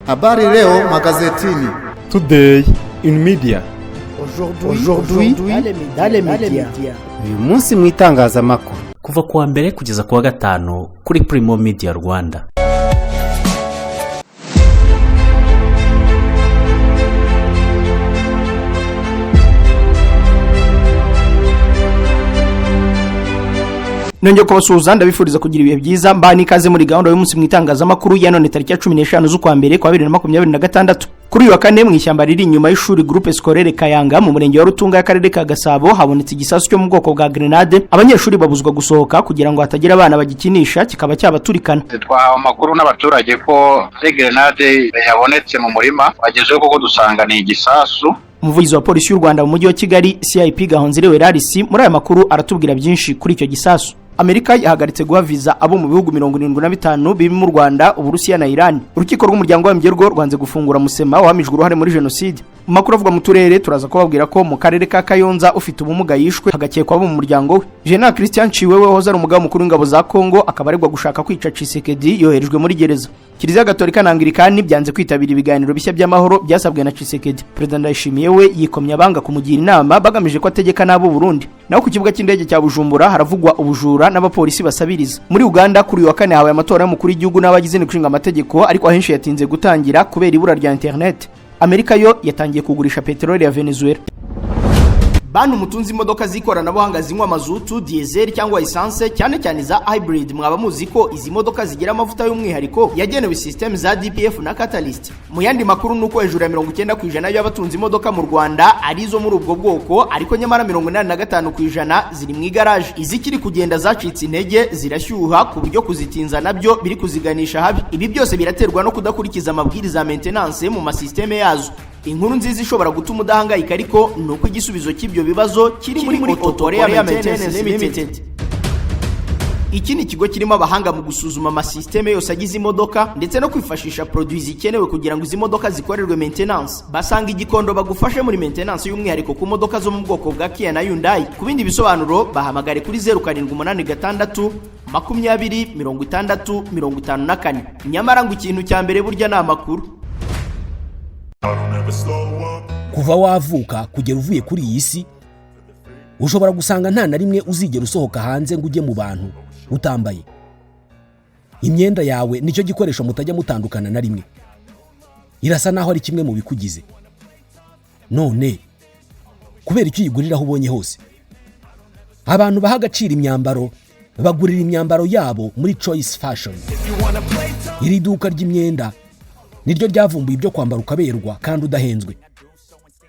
Habari leo magazetini. Today in media. Aujourd'hui dans les médias. Uyu munsi mu itangazamakuru. Kuva kuwa mbere kugeza kuwa gatanu kuri Primo Media Rwanda. Nonje kubasuhuza ndabifuriza kugira ibihe byiza mbani ikaze muri gahunda y'umunsi mu itangazamakuru ya none tariki ya 15 z'ukwa mbere kwa 2026. Kuri uyu wa kane mu ishyamba riri inyuma y'ishuri Groupe Scolaire Kayanga mu murenge wa Rutunga y'akarere ka Gasabo habonetse igisasu cyo mu bwoko bwa grenade. Abanyeshuri babuzwa gusohoka kugira ngo hatagira abana bagikinisha kikaba cyabaturikana. Twahawe amakuru n'abaturage ko grenade yabonetse mu murima bagezeho koko dusanga ni igisasu. Umuvugizi wa polisi y'u Rwanda mu mujyi wa Kigali CIP Gahonzire Werarisi muri aya makuru aratubwira byinshi kuri icyo gisasu. Amerika yahagaritse guha visa abo mu bihugu 75 biri mu Rwanda, Uburusiya na Iran. Urukiko rw'umuryango w'ambyergo rwanze gufungura Musema wahamijwe uruhare muri jenoside. Mu makuru avuga mu turere turaza kubabwira ko mu karere ka Kayonza ufite ubumuga yishwe hagakekwa abo mu muryango we. General Christian Chiwewe hoza ari umugaba mukuru w'ingabo za Kongo akabaregwa gushaka kwica Tshisekedi yoherejwe muri gereza. Kiliziya Gatolika na Anglikani byanze kwitabira ibiganiro bishya by'amahoro byasabwe na Tshisekedi. President Ndayishimiye we yikomye abanga kumugira inama bagamije ko ategeka nabo Burundi. Naho ku kibuga cy'indege cya Bujumbura haravugwa ubujura n'abapolisi basabiriza. Muri Uganda kuri uyu wa kane habaye amatora y'umukuru w'igihugu n'abagize n'ishinga amategeko ariko ahenshi yatinze gutangira kubera ibura rya internet. Amerika yo yatangiye kugurisha peteroli ya Venezuela. Bantu mutunzi imodoka z'ikoranabuhanga zinywa mazutu, diesel cyangwa essence cyane cyane za hybrid mwaba muzi ko izi modoka zigira amavuta y'umwihariko yagenewe system za DPF na catalyst. Mu yandi makuru nuko hejuru ya 90% y'abatunzi imodoka mu Rwanda arizo muri ubwo bwoko ariko nyamara 85% ziri mu garage. Izikiri kugenda zacitse intege zirashyuha ku buryo kuzitinza nabyo biri kuziganisha habi. Ibi byose biraterwa no kudakurikiza amabwiriza maintenance mu masysteme yazo. Inkuru nziza ishobora gutuma udahangayika ariko nuko igisubizo cy'ibyo bibazo kiri muri Autorea Maintenance Limited. Iki ni ikigo kirimo abahanga mu gusuzuma amasysteme yose agize imodoka ndetse no kwifashisha produits zikenewe kugira ngo izi modoka zikorerwe maintenance. Basanga igikondo bagufashe muri maintenance y'umwihariko ku modoka zo mu bwoko bwa Kia na Hyundai. Ku bindi bisobanuro bahamagare kuri 0786 20 60 54. Nyamara ngo ikintu cya mbere burya na makuru. Kuva wavuka kugera uvuye kuri iyi si ushobora gusanga nta na rimwe uzigera usohoka hanze ngo ujye mu bantu utambaye. Imyenda yawe nicyo gikoresho mutajya mutandukana na rimwe. Irasa naho ari kimwe mu bikugize. None kubera icyo uyigurira aho ubonye hose. Abantu bahagacira imyambaro bagurira imyambaro yabo muri Choice Fashion. Iri duka ry'imyenda niryo ryavumbuye ibyo kwambara ukaberwa kandi udahenzwe.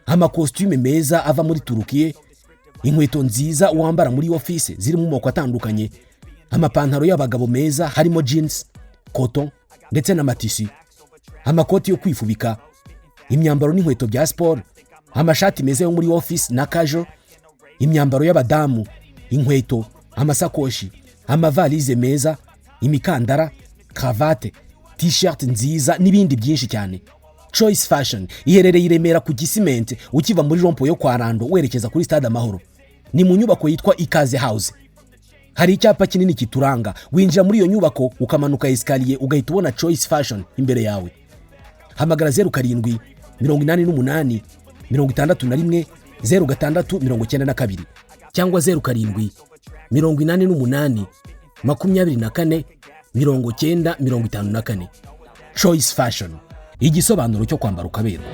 Amakostume meza ava muri Turukiye, inkweto nziza wambara muri office ziri mu moko atandukanye, amapantaro y'abagabo meza harimo jeans, cotton ndetse na matisi, amakoti yo kwifubika, imyambaro n'inkweto bya sport, amashati meza yo muri office na casual, imyambaro y'abadamu, inkweto, amasakoshi, amavalize meza, imikandara, cravate, t-shirt nziza n'ibindi byinshi cyane. Choice Fashion iherereye i Remera ku Gisimenti ukiva muri rompo yo kwa Rando werekeza kuri Stade Amahoro. Ni mu nyubako yitwa Ikaze House. Hari icyapa kinini kituranga. Winjira muri iyo nyubako ukamanuka escalier ugahita ubona Choice Fashion imbere yawe. Hamagara 07 88 61 0692 cyangwa 07 88 24 9054. Choice Fashion, igisobanuro cyo kwambara ukaberwa.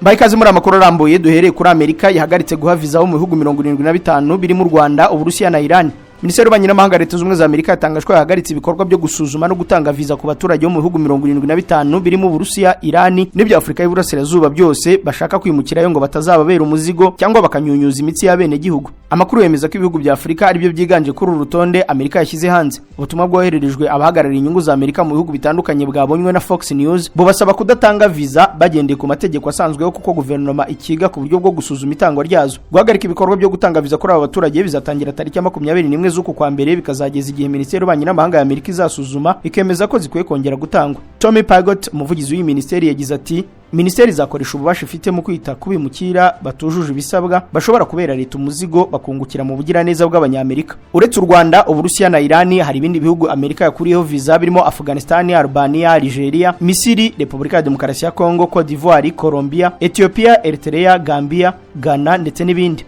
Bayikaze muri amakuru arambuye duhereye kuri Amerika yahagaritse guha visa mu bihugu 75 biri mu Rwanda, Uburusiya na Iran. Minisiteri y'Abanyamahanga Leta z'Ubumwe za Amerika yatangajwe yahagaritse ibikorwa byo gusuzuma no gutanga visa ku baturage bo mu bihugu 75 birimo Uburusiya, Iran n'ibya Afrika y'Iburasirazuba byose bashaka kwimukirayo ngo batazababera umuzigo cyangwa bakanyunyuza imitsi y'abene gihugu. Amakuru yemeza ko ibihugu bya Afrika ari byo byiganje kuri uru rutonde Amerika yashyize hanze. Ubutumwa bwohererejwe abahagarariye inyungu za Amerika mu bihugu bitandukanye bwabonywe na Fox News bo basaba kudatanga visa bagendeye ku mategeko asanzweho kuko guverinoma ikiga ku buryo bwo gusuzuma itangwa ryazo. Guhagarika ibikorwa byo gutanga visa kuri aba baturage bizatangira tariki ya 21 rimwe z'uku kwa mbere bikazageza igihe Minisiteri y'Ububanyi n'Amahanga ya Amerika izasuzuma ikemeza ko zikwiye kongera gutangwa. Tommy Pigott, umuvugizi w'iyi minisiteri, yagize ati minisiteri izakoresha ububasha ifite mu kwita ku bimukira batujuje ibisabwa bashobora kubera leta umuzigo bakungukira mu bugiraneza bw'abanyamerika. Uretse u Rwanda, Uburusiya na Irani, hari ibindi bihugu Amerika yakuriyeho viza birimo Afghanistan, Albania, Algeria, Misiri, Repubulika ya Demokarasi ya Kongo, Cote d'Ivoire, Colombia, Ethiopia, Eritrea, Gambia, Ghana ndetse n'ibindi.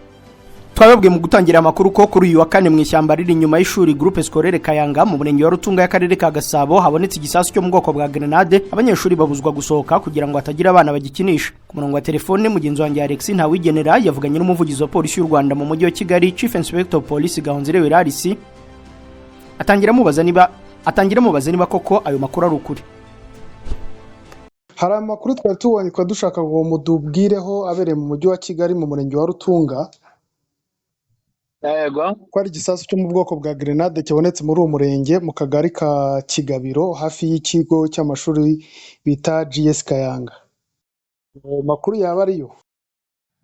Twababwiye mu gutangira amakuru ko kuri uyu wa kane mu ishyamba riri inyuma y'ishuri Groupe Scolaire Kayanga mu murenge wa Rutunga y'akarere ka Gasabo habonetse igisasu cyo mu bwoko bwa grenade. Abanyeshuri babuzwa gusohoka kugira ngo hatagira abana bagikinisha. Ku murongo wa telefone mugenzi wanjye Alex Ntawigenera yavuganye n'umuvugizi wa polisi y'u Rwanda mu mujyi wa Kigali, Chief Inspector of Police Gahonzirewe Larisi, atangira mubaza niba koko ayo makuru ari ukuri. Hari amakuru twari tubonye kwa dushaka ngo mudubwireho abereye mu mujyi wa Kigali mu murenge wa Rutunga. Yego. Ko ari igisasu cyo mu bwoko bwa grenade cyabonetse muri uwo murenge mu kagari ka Kigabiro hafi y'ikigo cy'amashuri bita GS Kayanga. Makuru yaba ariyo?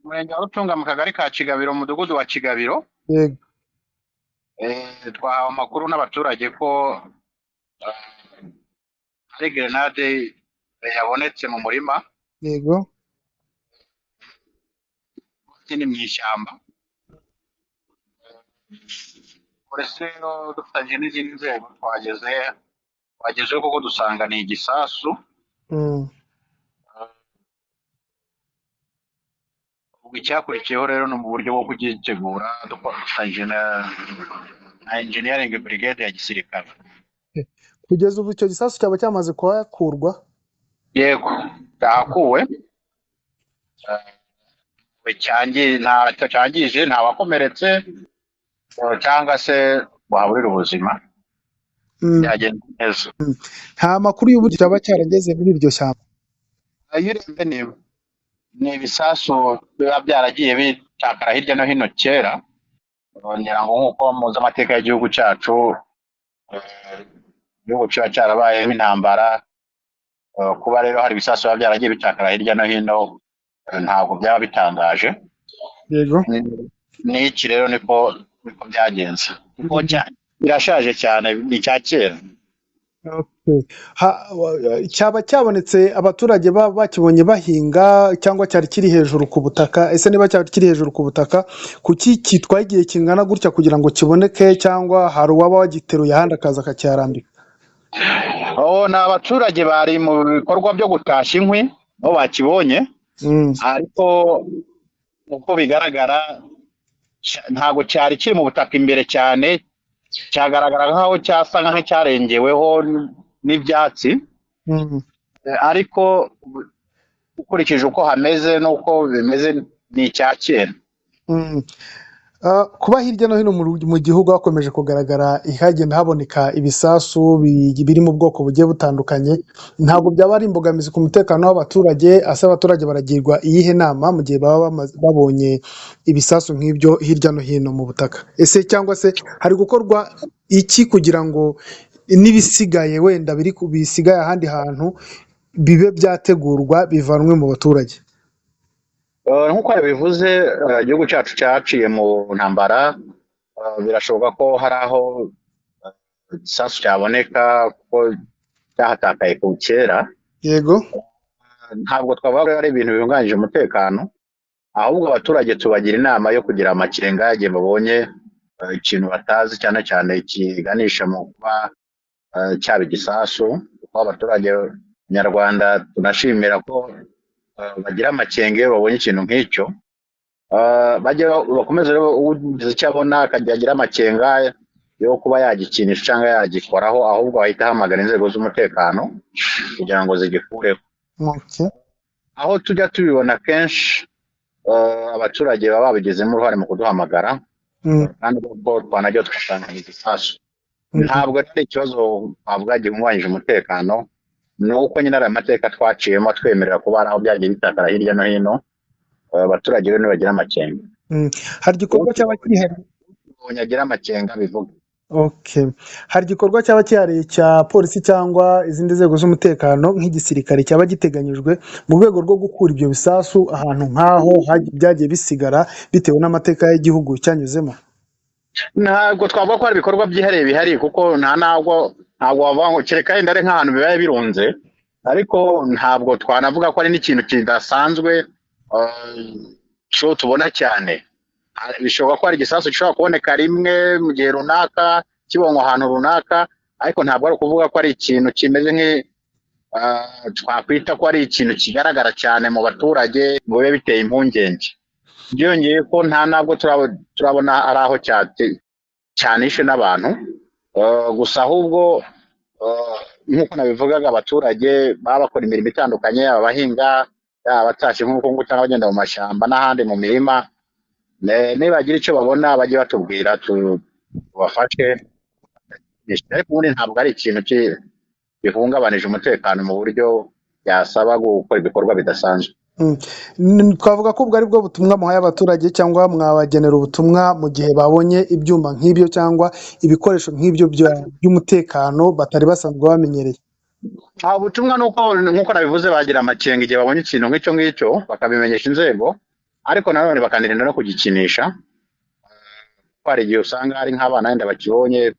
Murenge wa Rutunga mu kagari ka Kigabiro, umudugudu wa Kigabiro. Yego. Twahawe amakuru n'abaturage ko hari grenade yabonetse mu murima. Yego. Ni mu ishyamba. Polisi dufatanyije n'izindi nzego twagezeho kuko dusanga ni igisasu. Ubwo icyakurikiyeho rero ni mu buryo bwo kugitegura dufatanyije na engineering brigade ya gisirikare. Kugeza ubu icyo gisasu cyaba cyamaze kuhakurwa? Yego, cyahakuwe. Cyangije nta wakomeretse cyangwa se waburira ubuzima. Byagenda neza. Nta makuru y'uburyo cyaba cyarageze muri iryo shyamba? Ni ibisasu biba byaragiye bitakara hirya no hino kera. Ngira ngo nk'uko muzi amateka y'igihugu cyacu, igihugu kiba cyarabayeho intambara. Kuba rero hari ibisasu biba byaragiye bitakara hirya no hino ntabwo byaba bitangaje. Yego. Ni iki rero niko byagenze. Birashaje cyane, ni cya kera. Cyaba cyabonetse abaturage bakibonye bahinga cyangwa cyari kiri hejuru ku butaka? Ese niba cyari kiri hejuru ku butaka, kuki kitwaye igihe kingana gutya kugira ngo kiboneke, cyangwa hari uwaba wagiteruye ahandi akaza akacyarambika? Ni abaturage bari mu bikorwa byo gutashya inkwi aho bakibonye. Ariko uko bigaragara ntabwo cyari kiri mu butaka imbere cyane, cyagaragara nk'aho cyasa nk'aho cyarengeweho n'ibyatsi. Ariko ukurikije uko hameze n'uko bimeze ni icya kera. Kuba hirya no hino mu gihugu hakomeje kugaragara hagenda haboneka ibisasu biri mu bwoko bugiye butandukanye, ntabwo byaba ari imbogamizi ku mutekano w'abaturage? Ase abaturage baragirwa iyihe nama mu gihe baba babonye ibisasu nk'ibyo hirya no hino mu butaka? Ese cyangwa se hari gukorwa iki kugira ngo n'ibisigaye wenda bisigaye ahandi hantu bibe byategurwa bivanwe mu baturage? Nk'uko yabivuze, igihugu cyacu cyaciye mu ntambara. Birashoboka ko hari aho igisasu cyaboneka kuko cyahatakaye ku kera. Yego. Ntabwo twavuga ko ari ibintu bihungabanyije umutekano, ahubwo abaturage tubagira inama yo kugira amakenga igihe babonye ikintu batazi, cyane cyane kiganisha mu kuba cyaba igisasu. Kuko abaturage nyarwanda tunashimira ko bagira amakenga iyo babonye ikintu nk'icyo. Bakomeze rero ugize icyo abona akagira amakenga yo kuba yagikinisha cyangwa yagikoraho, ahubwo ahita ahamagara inzego z'umutekano kugira ngo zigikureho. Aho tujya tubibona kenshi, abaturage baba babigizemo uruhare mu kuduhamagara, kandi ubwo twanajya tugasanga igisasu. Ntabwo ari ikibazo twavuga gihungabanyije umutekano, ni uko nyine ari amateka twaciyemo twemerera kuba ari aho byagiye bitakara hirya no hino. Abaturage rero nibagira amakenga. Hari igikorwa cyaba kihariye? Agira amakenga bivuga. Hari igikorwa cyaba kihariye cya polisi cyangwa izindi nzego z'umutekano nk'igisirikare cyaba giteganyijwe mu rwego rwo gukura ibyo bisasu ahantu nk'aho byagiye bisigara bitewe n'amateka y'igihugu cyanyuzemo? ntabwo twavuga ko hari ibikorwa byihariye bihari kuko ntabwo wavuga ngo kereka yenda ari nk'ahantu bibaye birunze, ariko ntabwo twanavuga ko ari n'ikintu kidasanzwe cyo tubona cyane. Bishobora ko hari igisasu gishobora kuboneka rimwe mu gihe runaka kibonwa ahantu runaka, ariko ntabwo ari ukuvuga ko ari ikintu kimeze twakwita ko ari ikintu kigaragara cyane mu baturage ngo bibe biteye impungenge. Byongeye ko ntabwo turabona ari aho cyanishe n'abantu, gusa ahubwo nk'uko nabivugaga abaturage baba bakora imirimo itandukanye, abahinga, abatashye nk'uko cyangwa bagenda mu mashyamba n'ahandi mu mirima, nibagira icyo babona bajye batubwira tubafashe. Ariko ubundi ntabwo ari ikintu bihungabanije umutekano mu buryo byasaba gukora ibikorwa bidasanzwe. Twavuga ko ubwo ari bwo butumwa muhaye abaturage cyangwa mwabagenera ubutumwa mu gihe babonye ibyuma nk'ibyo cyangwa ibikoresho nk'ibyo by'umutekano batari basanzwe bamenyereye? Ubutumwa nk'uko nabivuze, bagira amakenga igihe babonye ikintu nk'icyo ngicyo bakabimenyesha inzego, ariko nanone bakanirinda no kugikinisha. Hari igihe usanga hari nk'abana wenda bakibonye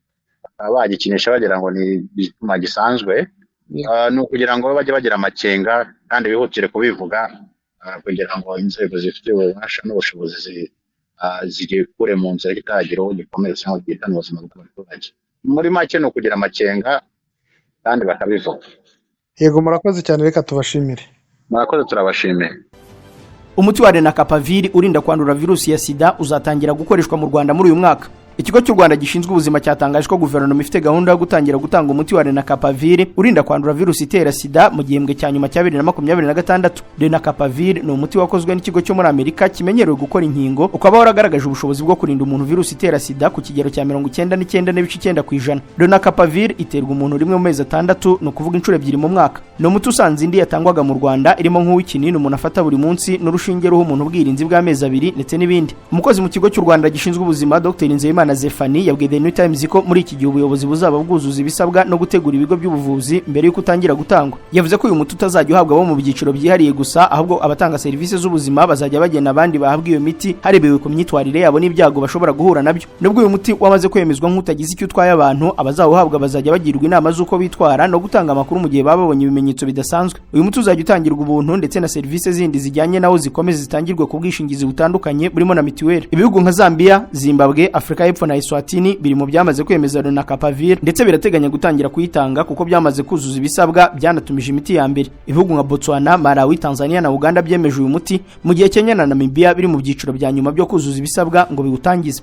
bakaba bagikinisha bagira ngo ni icyuma gisanzwe. Ni ukugira ngo bajye bagira amakenga kandi bihutire kubivuga kugira ngo inzego zifite ububasha n'ubushobozi zigikure mu nzira itagira uwo gikomeye cyangwa gihitana ubuzima bw'abaturage. Muri make ni ukugira amakenga kandi bakabivuga. Yego, murakoze cyane, reka tubashimire. Murakoze, turabashimiye. Umuti wa Lenacapavir urinda kwandura virusi ya sida uzatangira gukoreshwa mu Rwanda muri uyu mwaka. Ikigo cy'u Rwanda gishinzwe ubuzima cyatangaje ko guverinoma ifite gahunda yo gutangira gutanga umuti wa Lenacapavir urinda kwandura virusi itera sida mu gihembwe cya nyuma cya 2026. Lenacapavir ni umuti wakozwe n'ikigo cyo muri Amerika kimenyerewe gukora inkingo, ukaba waragaragaje ubushobozi bwo kurinda umuntu virusi itera sida ku kigero cya 99.9%. Lenacapavir iterwa umuntu rimwe mu mezi 6, no kuvuga inshuro 2 mu mwaka. Ni umuti usanze indi yatangwaga mu Rwanda irimo nk'uw'ikinini umuntu afata buri munsi n'urushinge ruho umuntu ubwirinzi bw'amezi 2 ndetse n'ibindi. Umukozi mu kigo cy'u Rwanda gishinzwe ubuzima Dr. Nzeyimana Zefani yabwiye The New Times ko muri iki gihe ubuyobozi buzaba bwuzuza ibisabwa no gutegura ibigo by'ubuvuzi mbere y'uko utangira gutangwa. Yavuze ko uyu muti utazajya uhabwa abo mu byiciro byihariye gusa, ahubwo abatanga serivisi z'ubuzima bazajya bagena abandi bahabwa iyo miti harebewe ku myitwarire yabo n'ibyago bashobora guhura nabyo. Nubwo uyu muti wamaze kwemezwa nk'utagize icyo utwaye abantu, abazawuhabwa bazajya bagirwa inama z'uko bitwara no gutanga amakuru mu gihe baba babonye ibimenyetso bidasanzwe. Uyu muti uzajya utangirwa ubuntu ndetse na serivisi zindi zijyanye nawo zikomeze zitangirwe ku bwishingizi butandukanye burimo na mituweli. Ibihugu nka Zambia, Zimbabwe, Afrika y'Epfo na Eswatini biri mu byamaze kwemeza Lenacapavir ndetse birateganya gutangira kuyitanga kuko byamaze kuzuza ibisabwa byanatumije imiti ya mbere. Ibihugu nka Botswana, Malawi, Tanzania na Uganda byemeje uyu muti, mu gihe Kenya na Namibia biri mu byiciro bya nyuma byo kuzuza ibisabwa ngo biwutangize.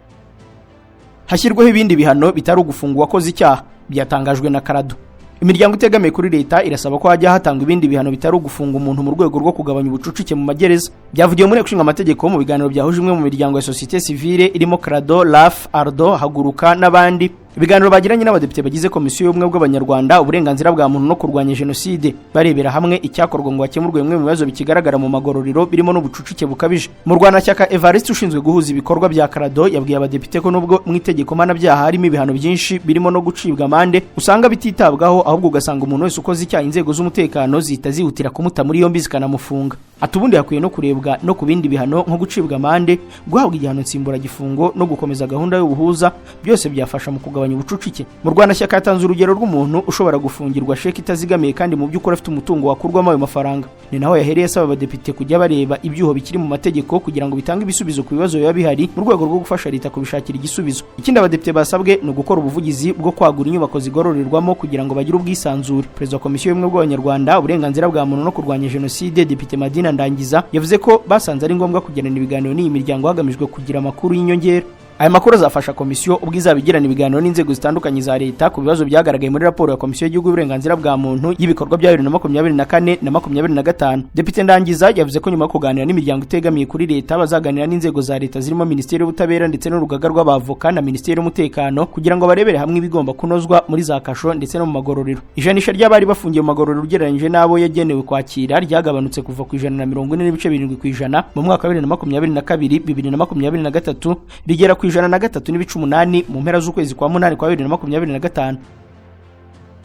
Hashyirwaho ibindi bihano bitari ugufungwa wakoze icyaha, byatangajwe na Karado. Imiryango itegamiye kuri leta irasaba ko hajya hatangwa ibindi bihano bitari ugufunga umuntu mu rwego rwo kugabanya ubucucike mu magereza. Byavugiwe muri kushinga amategeko mu biganiro byahuje imwe mu miryango ya societe civile irimo Karado, RAF, Ardo, Haguruka n'abandi. Ibiganiro bagiranye n'abadepite bagize komisiyo y'ubumwe bw'abanyarwanda, uburenganzira bwa muntu no kurwanya jenoside, barebera hamwe icyakorwa ngo hakemurwe bimwe mu bibazo bikigaragara mu magororero birimo n'ubucucike bukabije. Mu Rwanda, Shyaka Evariste ushinzwe guhuza ibikorwa bya Karado yabwiye abadepite ko nubwo mu itegeko mpanabyaha harimo ibihano byinshi birimo no gucibwa amande, usanga bititabwaho, ahubwo ugasanga umuntu wese ukoze icyaha inzego z'umutekano zihita zihutira kumuta muri yombi zikanamufunga. Ati ubundi hakwiye no kurebwa no ku bindi bihano nko gucibwa amande, guhabwa igihano nsimburagifungo no gukomeza gahunda y'ubuhuza, byose byafasha mu kugabanya ubucucike. Mu Rwanda, Shyaka yatanze urugero rw'umuntu ushobora gufungirwa sheki itazigamiye kandi mu by'ukuri afite umutungo wakurwamo ayo mafaranga. Ni naho yahereye asaba abadepite kujya bareba ibyuho bikiri mu mategeko kugira ngo bitange ibisubizo ku bibazo biba bihari mu rwego rwo gufasha leta kubishakira igisubizo. Ikindi abadepite basabwe ni ugukora ubuvugizi bwo kwagura inyubako zigororerwamo kugira ngo bagire ubwisanzure. Perezida wa Komisiyo y'Ubumwe bw'Abanyarwanda, uburenganzira bwa muntu no kurwanya jenoside, Depite Madina Ndangiza, yavuze ko basanze ari ngombwa kugirana ibiganiro n'iyi miryango hagamijwe kugira amakuru y'inyongera. Aya makuru azafasha komisiyo ubwo izabigirana ibiganiro n'inzego zitandukanye za leta ku bibazo byagaragaye muri raporo ya Komisiyo y'Igihugu y'Uburenganzira bwa Muntu y'ibikorwa bya 2024 na 2025. Depite Ndangiza yavuze ko nyuma yo kuganira n'imiryango itegamiye kuri leta bazaganira n'inzego za leta zirimo Minisiteri y'Ubutabera ndetse n'urugaga rw'abavoka na Minisiteri y'Umutekano kugira ngo barebere hamwe ibigomba kunozwa muri za kasho ndetse no mu magororero. Ijanisha ry'abari bafungiye mu magororero ugereranyije n'abo yagenewe kwakira ryagabanutse kuva ku 140.7% mu mwaka wa 2022 2023 rigera ku 103.8% mu mpera z'ukwezi kwa 8 kwa 2025.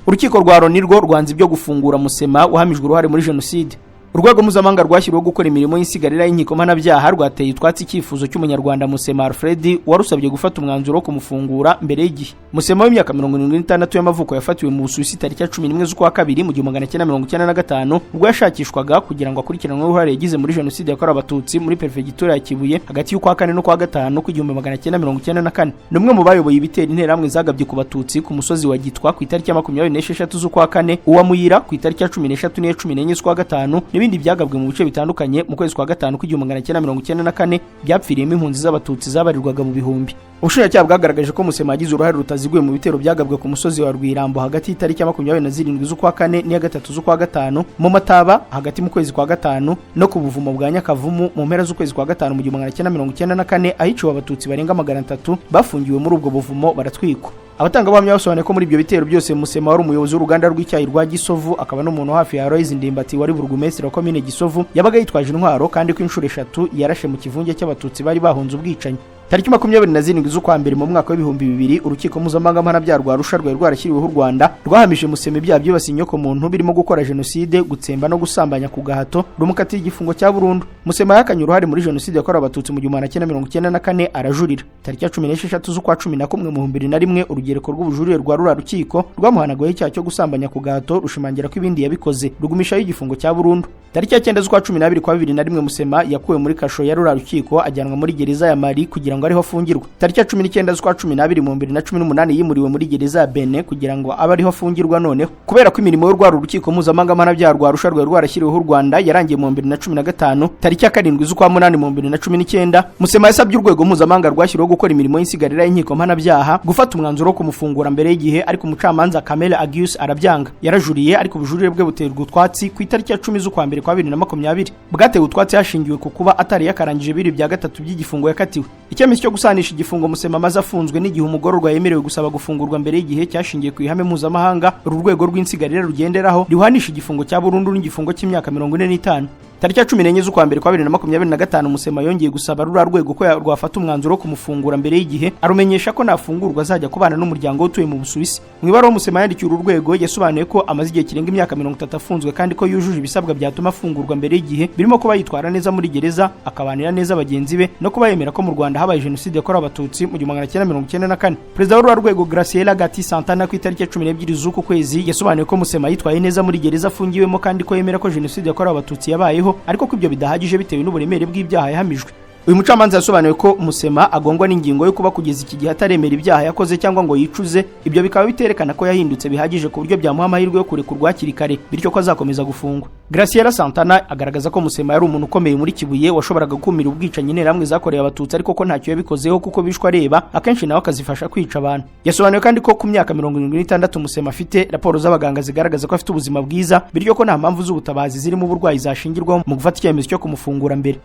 Urukiko rwa Loni rwo rwanze ibyo gufungura Musema wahamijwe uruhare muri jenoside. urwego mpuzamahanga rwashyiriweho gukora imirimo y'insigarira y'inkiko mpanabyaha rwateye utwatsi icyifuzo cy'umunyarwanda Musema Alfred warusabye gufata umwanzuro wo kumufungura mbere y'igihe. Musema w'imyaka 76 y'amavuko yafatiwe mu Busuwisi tariki ya 11 z'ukwa kabiri mu 1995 ubwo yashakishwaga kugira ngo akurikiranwe uruhare yagize muri jenoside yakorewe abatutsi muri perefegitura ya Kibuye hagati y'ukwa 4 no kwa 5 ku 1994. Numwe mu bayoboye ibitera interamwe zagabye ku batutsi ku musozi wa Gitwa ku itariki ya 26 z'ukwa 4, uwa Muyira ku itariki ya 13 n'iya 14 z'ukwa 5 n'ibindi byagabwe mu bice bitandukanye mu kwezi kwa 5 ku 1994 byapfiriyemo impunzi z'abatutsi zabarirwaga mu bihumbi. Ubushinjacyaha bwagaragaje ko Musema yagize uruhare rutaziguye mu bitero byagabwe ku musozi wa Rwirambo hagati y'itariki ya 27 z'ukwa 4 n'iya 3 z'ukwa 5, mu Mataba hagati mu kwezi kwa 5 no ku Buvumo bwa Nyakavumu mu mpera z'ukwezi kwa 5 mu 1994 ahiciwe abatutsi barenga 300 bafungiwe muri ubwo buvumo baratwikwa. Abatangabuhamya basobanuye ko muri ibyo bitero byose Musema wari umuyobozi w'uruganda rw'icyayi rwa Gisovu akaba n'umuntu hafi ya Aloys Ndimbati wari burugumesitiri wa komine Gisovu yabaga yitwaje intwaro kandi ko inshuro 3 yarashe mu kivunge cy'abatutsi bari bahunze ubwicanyi. Tariki 27 z'ukwa mbere mu mwaka wa 2000 urukiko mpuzamahanga mpanabyaha rwa Arusha rwari rwarashyiriweho u Rwanda rwahamije Musema ibyaha byibasiye inyoko muntu birimo gukora jenoside, gutsemba no gusambanya ku gahato rumukatiye igifungo cya burundu. Musema yakanye uruhare muri jenoside yakorewe abatutsi mu 1994 arajurira. Tariki ya 16 z'ukwa 11 mu 2001 urugereko rw'ubujurire rwa rura rukiko rwamuhanagaye icyaha cyo gusambanya ku gahato rushimangira ko ibindi yabikoze rugumishaho igifungo cya burundu. Tariki ya 9 z'ukwa 12 kwa 2001 Musema yakuwe muri kasho ya rura rukiko ajyanwa muri gereza ya Mali kugira ngo ariho afungirwa. Tariki ya 19 z'ukwa 12 mu 2018 yimuriwe muri gereza ya Benin kugira ngo abe ariho afungirwa noneho. Kubera ko imirimo y'urwaro rukiko mpuzamahanga mpanabyaha rwa Arusha rwari rwarashyiriweho u Rwanda yarangiye mu 2015, tariki ya 7 z'ukwa 8 mu 2019 Musema yasabye urwego mpuzamahanga rwashyiriweho gukora imirimo y'insigarira y'inkiko mpanabyaha gufata umwanzuro wo kumufungura mbere y'igihe, ariko umucamanza Kamel Agius arabyanga. Yarajuriye ariko ubujurire bwe buterwa utwatsi ku itariki ya 10 z'ukwa 1 kwa 2020. Bwatewe utwatsi hashingiwe ku kuba atari yakarangije biri bya gatatu by'igifungo yakatiwe. Icyemezo cyo gusanisha igifungo Musema maze afunzwe n'igihe umugororwa yemerewe gusaba gufungurwa mbere y'igihe cyashingiye ku ihame mpuzamahanga urwego rw'insigarira rugenderaho rihanisha igifungo cya burundu n'igifungo cy'imyaka 45. Tariki ya 14 z'ukwa 1 kwa 2025 Musema yongeye gusaba rura rwego ko rwafata umwanzuro wo kumufungura mbere y'igihe, arumenyesha ko nafungurwa azajya kubana n'umuryango utuye mu Busuwisi. Mu ibaruwa Musema yandikiye uru rwego yasobanuye ko amaze igihe kirenga imyaka 30 afunzwe kandi ko yujuje ibisabwa byatuma afungurwa mbere y'igihe, birimo kuba yitwara neza muri gereza, akabanira neza bagenzi be no kuba yemera ko mu Rwanda habaye jenoside yakorewe abatutsi mu 1994. Perezida w'uru rwego Graciela Gatti Santana ku itariki ya 12 z'uku kwezi yasobanuye ko Musema yitwaye neza muri gereza afungiwemo kandi ko yemera ko jenoside yakorewe abatutsi yabayeho, ariko ko ibyo bidahagije bitewe n'uburemere bw'ibyaha yahamijwe. Uyu mucamanza yasobanuye ko Musema agongwa n'ingingo yo kuba kugeza iki gihe ataremera ibyaha yakoze cyangwa ngo yicuze, ibyo bikaba biterekana ko yahindutse bihagije ku buryo byamuha amahirwe yo kurekurwa hakiri kare, bityo ko azakomeza gufungwa. Graciela Santana agaragaza ko Musema yari umuntu ukomeye muri Kibuye washoboraga gukumira ubwicanyi interamwe zakorewe abatutsi, ariko ko ntacyo yabikozeho kuko bishwa areba akenshi nawe akazifasha kwica abantu. Yasobanuye kandi ko ku myaka 76 Musema afite raporo z'abaganga zigaragaza ko afite ubuzima bwiza, bityo ko nta mpamvu z'ubutabazi zirimo uburwayi zashingirwaho mu gufata icyemezo cyo kumufungura mbere.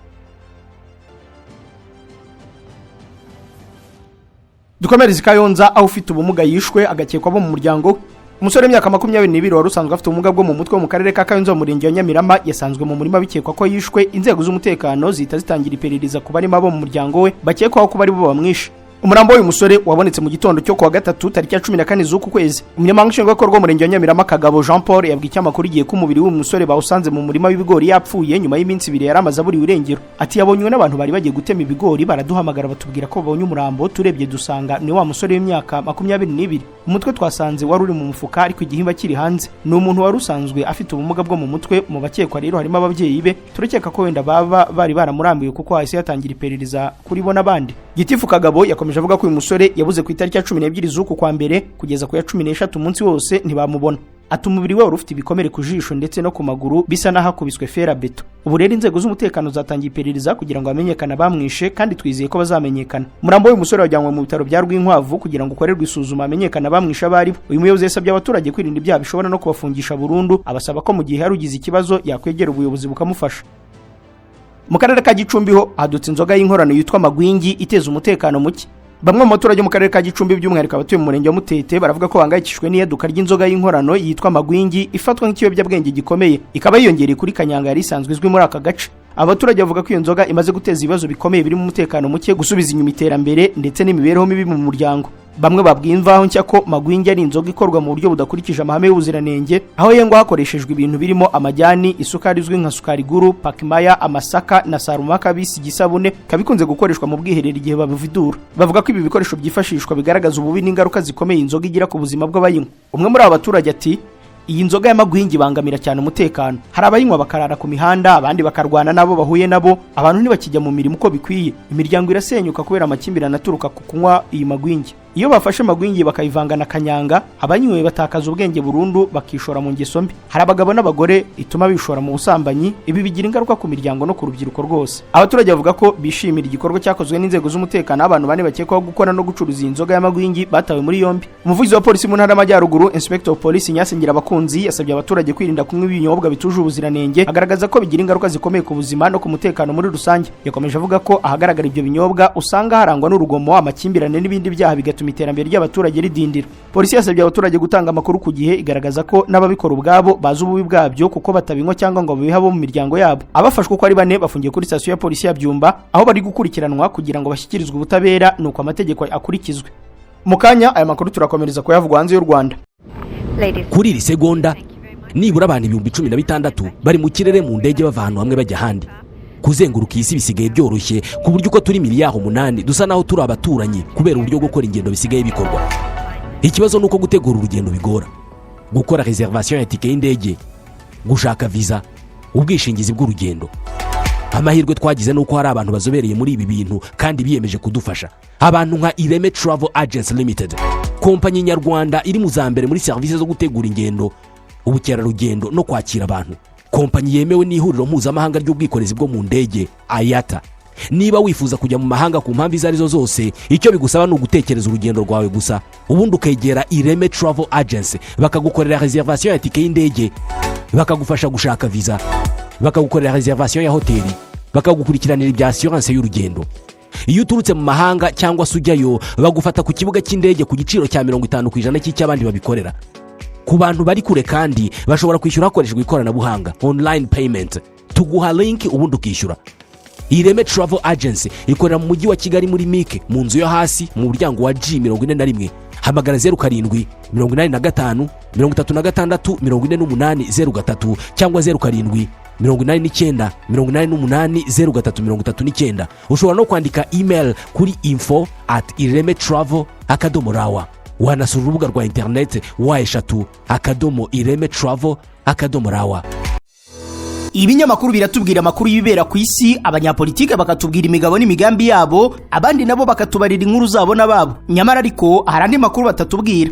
Dukomereza Kayonza aho ufite ubumuga yishwe agakekwa bo mu muryango. Umusore w'imyaka 22 wari usanzwe afite ubumuga bwo mu mutwe mu karere ka Kayonza mu murenge wa Nyamirama yasanzwe mu murima bikekwa ko yishwe. Inzego z'umutekano zihita zitangira iperereza ku barimo abo mu muryango we bakekwaho ko bari bo bamwishe. Umurambo w'uyu musore wabonetse mu gitondo cyo kuwa gatatu tariki ya 14 z'uku kwezi. Umunyamabanga nshingwabikorwa w'umurenge wa Nyamirama Kagabo Jean Paul yabwiye icyamakuru igiye ko umubiri w'uyu musore bawusanze mu murima w'ibigori yapfuye nyuma y'iminsi 2 yari amaze aburiwe irengero. Ati yabonywe n'abantu bari bagiye gutema ibigori baraduhamagara batubwira ko babonye umurambo, turebye dusanga ni wa musore w'imyaka 22. Umutwe twasanze wari uri mu mufuka ariko igihimba kiri hanze. Ni umuntu wari usanzwe afite ubumuga bwo mu mutwe. Mu bakekwa rero harimo ababyeyi be, turekeka ko wenda baba bari baramurambiwe kuko hahise yatangira iperereza kuri bo n'abandi. Gitifu Kagabo yakomeje avuga ko uyu musore yabuze ku itariki ya 12 z'uku kwa mbere kugeza ku ya 13 umunsi wose ntibamubona. Ati umubiri we wari ufite ibikomere ku jisho ndetse no ku maguru bisa naho hakubiswe ferabeto. Ubu rero inzego z'umutekano zatangiye iperereza kugira ngo bamenyekane abamwishe kandi twizeye ko bazamenyekana. Umurambo w'uyu musore wajyanwe mu bitaro bya Rwinkwavu kugira ngo ukorerwe isuzuma amenyekane abamwishe abari bo. Uyu muyobozi yasabye abaturage kwirinda ibyaha bishobora no kubafungisha burundu, abasaba ko mu gihe hari ugize ikibazo yakwegera ubuyobozi bukamufasha. Mu karere ka Gicumbi ho hadutse inzoga y'inkorano yitwa Magwingi iteza umutekano muke. Bamwe mu baturage mu karere ka Gicumbi by'umwihariko abatuye mu murenge wa Mutete baravuga ko bangayikishwe n'iyaduka ry'inzoga y'inkorano yitwa Magwingi ifatwa nk'ikiyobyabwenge gikomeye, ikaba yiyongereye kuri kanyanga yari isanzwe izwi muri aka gace. Abaturage bavuga ko iyo nzoga imaze guteza ibibazo bikomeye biri mu umutekano muke, gusubiza inyuma iterambere ndetse n'imibereho mibi mu muryango. bamwe babwiye Imvaho Nshya ko magwingi ari inzoga ikorwa mu buryo budakurikije amahame y'ubuziranenge, aho yengwa hakoreshejwe ibintu birimo amajyani, isukari izwi nka sukari guru, pakimaya, amasaka na sarumaka bisi gisabune kabikunze gukoreshwa mu bwiherero igihe babividura. Bavuga ko ibi bikoresho byifashishwa bigaragaza ububi n'ingaruka zikomeye inzoga igira ku buzima bw'abayinywa. Umwe muri aba baturage ati iyi nzoga y'amagwingi bangamira cyane umutekano, hari abayinywa bakarara ku mihanda, abandi bakarwana nabo bahuye nabo, abantu ntibakijya mu mirimo uko bikwiye, imiryango irasenyuka kubera amakimbirane aturuka ku kunywa iyi magwingi. Iyo bafashe magwingi bakayivanga na kanyanga, abanywe batakaza ubwenge burundu bakishora mu ngeso mbi. Hari abagabo n'abagore ituma bishora mu busambanyi, ibi bigira ingaruka ku miryango no ku rubyiruko rwose. Abaturage bavuga ko bishimira igikorwa cyakozwe n'inzego z'umutekano, abantu bane bakekwaho gukora no gucuruza iyi nzoga y'amagwingi batawe muri yombi. Umuvugizi wa polisi mu ntara y'Amajyaruguru, Inspector of Police Nyasingira Abakunzi, yasabye abaturage kwirinda kunywa ibinyobwa bituje ubuziranenge, agaragaza ko bigira ingaruka zikomeye ku buzima no ku mutekano muri rusange. Yakomeje avuga ko ahagaragara ibyo binyobwa usanga harangwa n'urugomo, amakimbirane n'ibindi byaha bigatuma iterambere ry'abaturage ridindira. Polisi yasabye abaturage gutanga amakuru ku gihe, igaragaza ko n'ababikora ubwabo bazi ububi bwabyo kuko batabinywa cyangwa ngo babihe abo mu miryango yabo. Abafashwe uko ari bane bafungiye kuri sitasiyo ya polisi ya Byumba, aho bari gukurikiranwa kugira ngo bashyikirizwe ubutabera nuko amategeko akurikizwe. Mu kanya aya makuru turakomereza kuyavugwa hanze y'u Rwanda. Kuri iri segonda nibura abantu 16,000 bari mu kirere mu ndege bava ahantu hamwe bajya ahandi. Kuzenguruka isi bisigaye byoroshye ku buryo uko turi miliyari 8 dusa naho turi abaturanyi kubera uburyo bwo gukora ingendo bisigaye bikorwa. Ikibazo nuko gutegura urugendo bigora, gukora reservation ya tike y'indege, gushaka visa, ubwishingizi bw'urugendo. Amahirwe twagize nuko hari abantu bazobereye muri ibi bintu kandi biyemeje kudufasha. Abantu nka Ireme Travel Agents Limited, kompanyi nyarwanda iri mu zambere muri service zo gutegura ingendo, ubukerarugendo no kwakira abantu. Kompanyi yemewe n'ihuriro mpuzamahanga ry'ubwikorezi bwo mu ndege IATA. Niba wifuza kujya mu mahanga ku mpamvu izo arizo zose, icyo bigusaba ni ugutekereza urugendo rwawe gusa, ubundi ukegera Ireme Travel Agency bakagukorera reservation ya tike y'indege, bakagufasha gushaka visa, bakagukorera reservation ya hoteli, bakagukurikiranira ibya assurance y'urugendo. Iyo uturutse mu mahanga cyangwa se ujyayo, bagufata ku kibuga cy'indege ku giciro cya 50% cy'abandi babikorera. Ku bantu bari kure kandi bashobora kwishyura hakoreshejwe ikoranabuhanga online payment, tuguha link ubundi ukishyura. Ireme Travel Agency ikorera mu mujyi wa Kigali muri Mike mu nzu yo hasi mu muryango wa G41. Hamagara 07 85 36 48 cyangwa 07 89 88 0339. Ushobora no kwandika email kuri info@iremetravel.rawa. Wanasura urubuga rwa internet wa@iremetravel.rawa. Ibinyamakuru biratubwira amakuru y'ibibera ku isi, abanyapolitike bakatubwira imigabo n'imigambi yabo, abandi nabo bakatubarira inkuru zabo n'ababo. Nyamara ariko hari andi makuru batatubwira.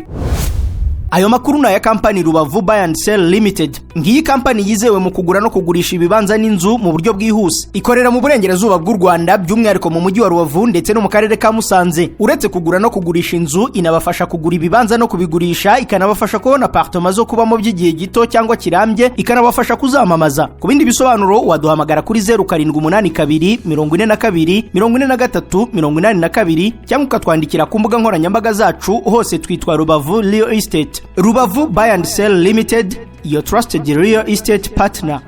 Ayo makuru na ya kampani Rubavu Buy and Sell Limited. Ngiyi kampani yizewe mu kugura no kugurisha ibibanza n'inzu mu buryo bwihuse. Ikorera mu burengerazuba bw'u Rwanda, by'umwihariko mu mujyi wa Rubavu ndetse no mu karere ka Musanze. Uretse kugura no kugurisha inzu, inabafasha kugura ibibanza no kubigurisha, ikanabafasha kubona apartment zo kubamo by'igihe gito cyangwa kirambye, ikanabafasha kuzamamaza. Ku bindi bisobanuro waduhamagara kuri 0782 42 43 82 cyangwa ukatwandikira ku mbuga nkoranyambaga zacu, hose twitwa Rubavu Real Estate. Rubavu Buy and Sell Limited, your trusted real estate partner.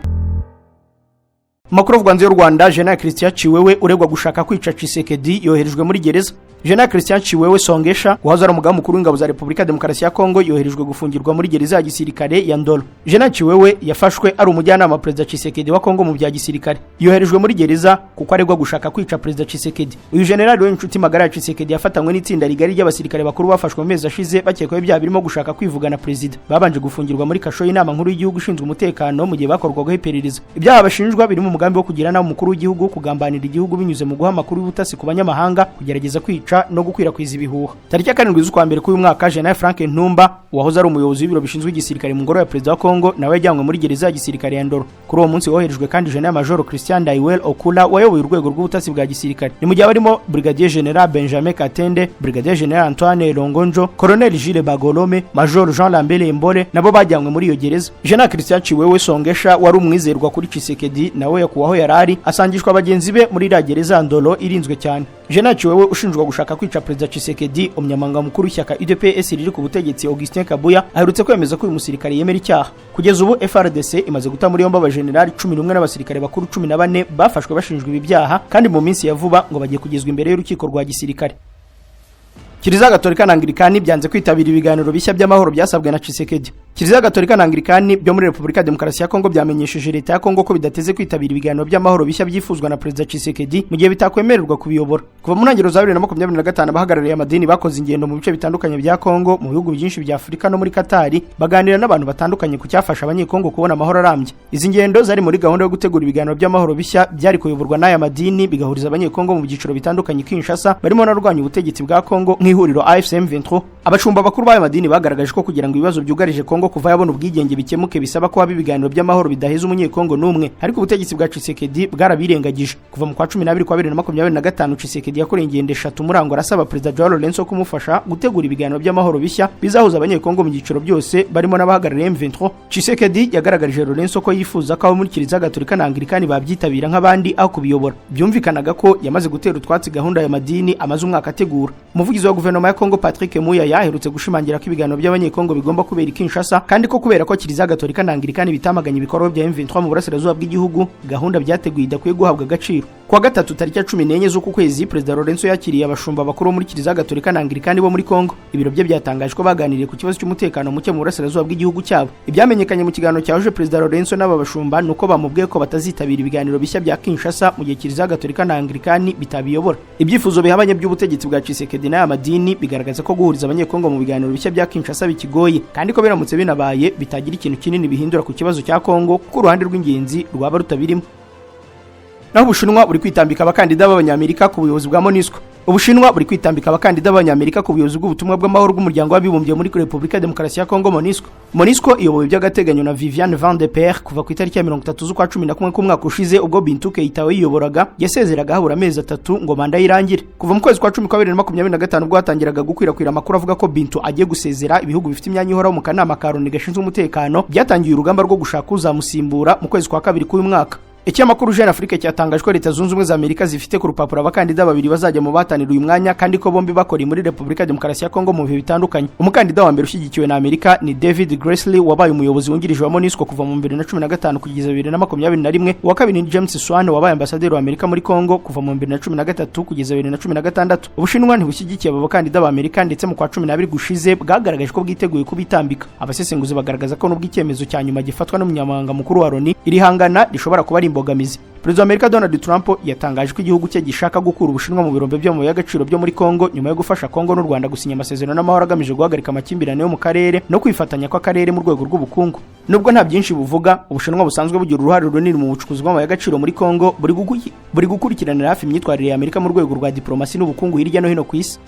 Makuru y'u Rwanda, Jean Christian Chiwewe uregwa gushaka kwica Tshisekedi yoherejwe muri gereza. Jean Christian Chiwewe Songesha wahoze ari umugaba mukuru w'ingabo za Repubulika Demokarasi ya Kongo yoherejwe gufungirwa muri gereza ya gisirikare ya Ndolo. Jean Chiwewe yafashwe ari umujyanama Perezida Tshisekedi wa Kongo mu bya gisirikare. Yoherejwe muri gereza kuko aregwa gushaka kwica Perezida Tshisekedi. Uyu general w'inshuti magara ya Tshisekedi yafatanywe n'itsinda rigari ry'abasirikare bakuru bafashwe mu mezi ashize bakekwaho ibyaha birimo gushaka kwivugana Perezida. Babanje gufungirwa muri kasho y'inama nkuru y'igihugu ishinzwe umutekano mu gihe bakorwagaho iperereza. Ibyaha bashinjwa birimo umugambi wo kugira nawe umukuru w'igihugu, kugambanira igihugu binyuze mu guha amakuru y'ubutasi ku banyamahanga, kugerageza kwica no gukwirakwiza ibihuha. Tariki ya 7 z'ukwa mbere k'uyu mwaka, General Frank Ntumba wahoze ari umuyobozi w'ibiro bishinzwe igisirikare mu ngoro ya Perezida wa Kongo nawe yajyanywe muri gereza ya gisirikare ya Ndolo. Kuri uwo munsi woherejwe kandi General Major Christian Daiwel Okula wayoboye urwego rw'ubutasi bwa gisirikare. Ni mu gihe barimo Brigadier General Benjamin Katende, Brigadier General Antoine Longonjo, Colonel Gilles Bagolome, Major Jean Lambele Mbole nabo bajyanywe muri iyo gereza. Jean Christian Chiwewe Songesha wari umwizerwa kuri Tshisekedi nawe yakuwaho yarari asangishwa abagenzi be muri ira gereza Ndolo irinzwe cyane. Jean Chiwewe ushinjwa gushaka kwica Perezida Tshisekedi, umunyamabanga mukuru w'ishyaka UDPS riri ku butegetsi Augustin Kabuya aherutse kwemeza ko uyu musirikare yemera icyaha. Kugeza ubu FRDC imaze guta muri yombi abajenerali 11 n'abasirikare bakuru 14 bafashwe bashinjwa ibi byaha kandi mu minsi ya vuba ngo bagiye kugezwa imbere y'urukiko rwa gisirikare. Kiliziya Gatolika na Anglikani byanze kwitabira ibiganiro bishya by'amahoro byasabwe na Tshisekedi. Kiliziya Gatolika na Anglikani byo muri Repubulika ya Demokarasi ya Kongo byamenyesheje leta ya Kongo ko bidateze kwitabira ibiganiro by'amahoro bishya byifuzwa na Perezida Tshisekedi mu gihe bitakwemererwa kubiyobora. Kuva mu ntangiriro za 2025 abahagarariye amadini bakoze ingendo mu bice bitandukanye bya Kongo, mu bihugu byinshi bya Afurika no muri Katari, baganira n'abantu batandukanye ku cyafasha abanyekongo kubona amahoro arambye. Izi ngendo zari muri gahunda yo gutegura ibiganiro by'amahoro bishya byari kuyoborwa n'aya madini, bigahuriza abanyekongo mu byiciro bitandukanye Kinshasa, barimo narwanya ubutegetsi bwa Kongo nk'ihuriro AFC M23. Abashumba bakuru b'aya madini bagaragaje ko kugira ngo ibibazo byugarije Kongo kuva yabona ubwigenge bikemuke bisaba ko haba ibiganiro by'amahoro bidaheza umunyekongo n'umwe, ariko ubutegetsi bwa Tshisekedi bwarabirengagije. Kuva mu kwa 12 kwa 2025 Tshisekedi yakoreye ingendo 3 murango arasaba Perezida Joao Lourenço kumufasha gutegura ibiganiro by'amahoro bishya bizahuza abanyekongo mu byiciro byose barimo n'abahagarariye M23. Tshisekedi yagaragarije Lourenço ko yifuza ko abo muri Kiliziya Gatolika na Anglikani babyitabira nk'abandi aho kubiyobora. Byumvikanaga ko yamaze gutera utwatsi gahunda ya madini amaze umwaka ategura. Umuvugizi wa guverinoma ya Kongo Patrick Muyaya yaherutse gushimangira ko ibiganiro by'abanyekongo bigomba kubera Kinshasa, kandi ko kubera ko Kiliziya Gatolika na Anglikani bitamaganye ibikorwa bya M23 mu burasirazuba bw'igihugu, gahunda byateguye idakwiye guhabwa agaciro. Kwa gatatu tariki ya 14 z'uku kwezi Perezida Lourenço yakiriye abashumba bakuru muri Kiliziya Gatolika na Anglikani bo muri Kongo. Ibiro bye byatangaje ko baganiriye ku kibazo cy'umutekano muke mu burasirazuba bw'igihugu cyabo. Ibyamenyekanye mu kiganiro cyahuje Perezida Lourenço n'aba bashumba nuko bamubwiye ko batazitabira ibiganiro bishya bya Kinshasa mu gihe Kiliziya Gatolika na Anglikani bitabiyobora. Ibyifuzo bihabanye by'ubutegetsi bwa Tshisekedi n'aya madini bigaragaza ko guhuriza abanyekongo mu biganiro bishya bya Kinshasa bikigoye, kandi ko biramutse binabaye bitagira ikintu kinini bihindura ku kibazo cya Kongo ku ruhande rw'ingenzi rwaba rutabirimo. Naho Ubushinwa buri kwitambika abakandida b'Abanyamerika ku buyobozi bwa MONUSCO. Ubushinwa buri kwitambika abakandida b'Abanyamerika ku buyobozi bw'ubutumwa bw'amahoro bw'umuryango w'abibumbye muri Repubulika ya Demokarasi ya Kongo MONUSCO. MONUSCO iyobowe by'agateganyo na Viviane Van de Peer kuva ku itariki ya 30 z'ukwa 11 k'umwaka ushize, ubwo Bintou Keita yiyoboraga yasezeraga habura amezi 3 ngo manda irangire. Kuva mu kwezi kwa 10 kwa 2025 ubwo hatangiraga gukwirakwira amakuru avuga ko Bintou agiye gusezera, ibihugu bifite imyanya ihoraho mu kanama ka Loni gashinzwe umutekano byatangiye urugamba rwo gushaka uzamusimbura mu kwezi kwa 2 k'uyu mwaka. Ikinyamakuru Jeune Afrique cyatangajwe ko Leta Zunze Ubumwe za Amerika zifite ku rupapuro abakandida babiri bazajya mu batanira uyu mwanya, kandi ko bombi bakora muri Repubulika ya Demokarasi ya Kongo mu bihe bitandukanye. Umukandida wa mbere ushyigikiwe na Amerika ni David Gressly wabaye umuyobozi wungirije wa MONUSCO kuva mu 2015 kugeza 2021. Uwa kabiri ni James Swan wabaye ambasaderi wa Amerika muri Kongo kuva mu 2013 kugeza 2016. Ubushinwa ntibushyigikiye aba bakandida ba Amerika, ndetse mu kwa 12 gushize bwagaragaje ko bwiteguye kubitambika. Abasesenguzi bagaragaza ko n'ubwo icyemezo cya nyuma gifatwa n'umunyamabanga mukuru wa Loni iri hangana rishobora kuba ari imbogamizi. Perezida wa Amerika Donald Trump yatangaje ko igihugu cye gishaka gukura Ubushinwa mu birombe byo mu y'agaciro byo muri Kongo nyuma yo gufasha Kongo n'u Rwanda gusinya amasezerano n'amahoro agamije guhagarika amakimbirane yo mu karere no kwifatanya kw'akarere mu rwego rw'ubukungu. Nubwo nta byinshi buvuga, Ubushinwa busanzwe bugira uruhare runini mu bucukuzi bw'amabuye y'agaciro muri Kongo, buri gukurikiranira hafi imyitwarire ya Amerika mu rwego rwa diplomasi n'ubukungu hirya no hino ku isi.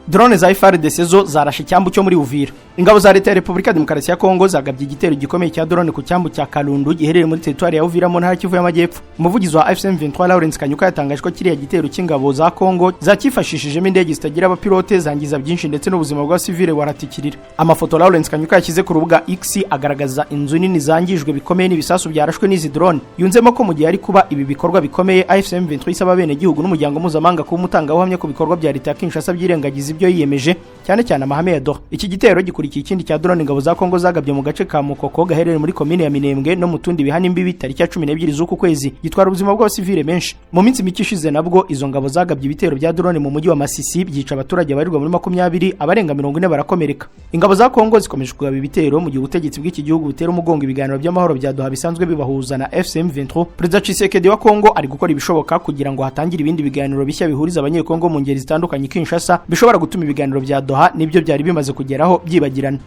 Drone za FARDC zo zarashe icyambu cyo muri Uvira. Ingabo za Leta ya Repubulika ya Demokarasi ya Kongo zagabye igitero gikomeye cya drone ku cyambu cya Kalundu giherereye muri teritwari ya Uvira mu ntara Kivu y'Amajyepfo. Umuvugizi wa AFC M23 Lawrence Kanyuka yatangaje ko kiriya gitero cy'ingabo za Kongo zakifashishijemo indege zitagira abapilote zangiza byinshi ndetse n'ubuzima bwa civile waratikirira. Amafoto Lawrence Kanyuka yashyize ku rubuga X agaragaza inzu nini zangijwe bikomeye n'ibisasu byarashwe n'izi drone. Yunzemo ko mu gihe ari kuba ibi bikorwa bikomeye, AFC M23 isaba bene gihugu n'umuryango mpuzamahanga ko umutangabuhamya ku bikorwa bya Leta ya Kinshasa byirengagiza ibyo yiyemeje, cyane cyane amahame ya Doha. Iki gitero gikurikiye ikindi cya drone ingabo za Kongo zagabye mu gace ka Mukoko gaherereye muri komine ya Minembwe no mu tundi bihana imbibi tariki ya 12 z'uku kwezi, gitwara ubuzima bw'abasivile benshi. Mu minsi mike ishize nabwo izo ngabo zagabye ibitero bya drone mu mujyi wa Masisi byica abaturage barirwa muri 20, abarenga 40 barakomereka. Ingabo za Kongo zikomeje kugaba ibitero mu gihe ubutegetsi bw'iki gihugu butera umugongo ibiganiro by'amahoro bya Doha bisanzwe bibahuza na FCM 23. Perezida Tshisekedi wa Kongo ari gukora ibishoboka kugira ngo hatangire ibindi biganiro bishya bihuriza abanyekongo mu ngeri zitandukanye Kinshasa, bishobora gutuma ibiganiro bya Doha nibyo byari bimaze kugeraho byibagirana.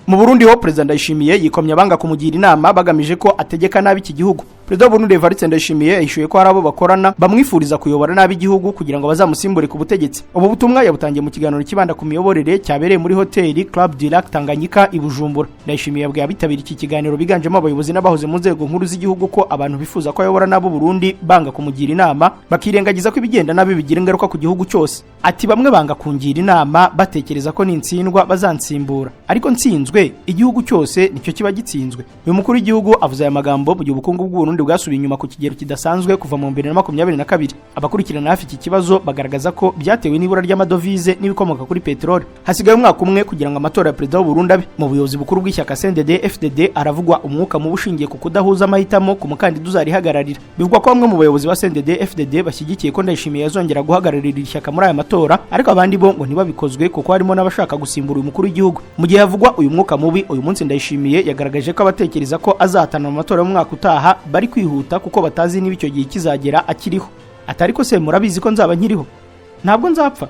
Mu Burundi ho Perezida Ndayishimiye yikomye abanga kumugira inama bagamije ko ategeka nabi iki gihugu. Perezida Burundi Evariste Ndayishimiye yishuye ko harabo bakorana bamwifuriza kuyobora nabi igihugu kugira ngo bazamusimbure ku butegetsi. Ubu butumwa yabutangiye mu kiganiro kibanda ku miyoborere cyabereye muri hoteli Club du Lac Tanganyika i Bujumbura. Ndayishimiye yabwiye abitabira iki kiganiro biganjemo abayobozi n'abahoze mu nzego nkuru z'igihugu ko abantu bifuza ko ayobora nabo Burundi banga kumugira inama, bakirengagiza ko ibigenda nabi bigira ingaruka ku gihugu cyose. Ati bamwe banga kungira inama batekereza ko nintsindwa bazansimbura, ariko nsinzwe ubusanzwe igihugu cyose nicyo kiba gitsinzwe. Uyu mukuru w'igihugu avuze aya magambo mu gihe ubukungu bw'u Burundi bwasubiye inyuma ku kigero kidasanzwe kuva mu 2022. Abakurikirana hafi iki kibazo bagaragaza ko byatewe n'ibura ry'amadovize n'ibikomoka kuri peteroli. Hasigaye umwaka umwe kugira ngo amatora ya perezida w'u Burundi abe. Mu buyobozi bukuru bw'ishyaka CNDD-FDD aravugwa umwuka mu bushingiye ku kudahuza amahitamo ku mukandida uzarihagararira. Bivugwa ko bamwe mu bayobozi ba CNDD-FDD bashyigikiye ko Ndayishimiye yazongera guhagararira ishyaka muri aya matora, ariko abandi bo ngo ntibabikozwe kuko harimo n'abashaka gusimbura uyu mukuru w'igihugu. Mu gihe havugwa uyu mwuka mubi, uyu munsi Ndayishimiye yagaragaje ko abatekereza ko azahatana mu matora y'umwaka utaha bari kwihuta kuko batazi niba icyo gihe kizagera akiriho. Atari ko se murabizi ko nzaba nkiriho? Ntabwo nzapfa.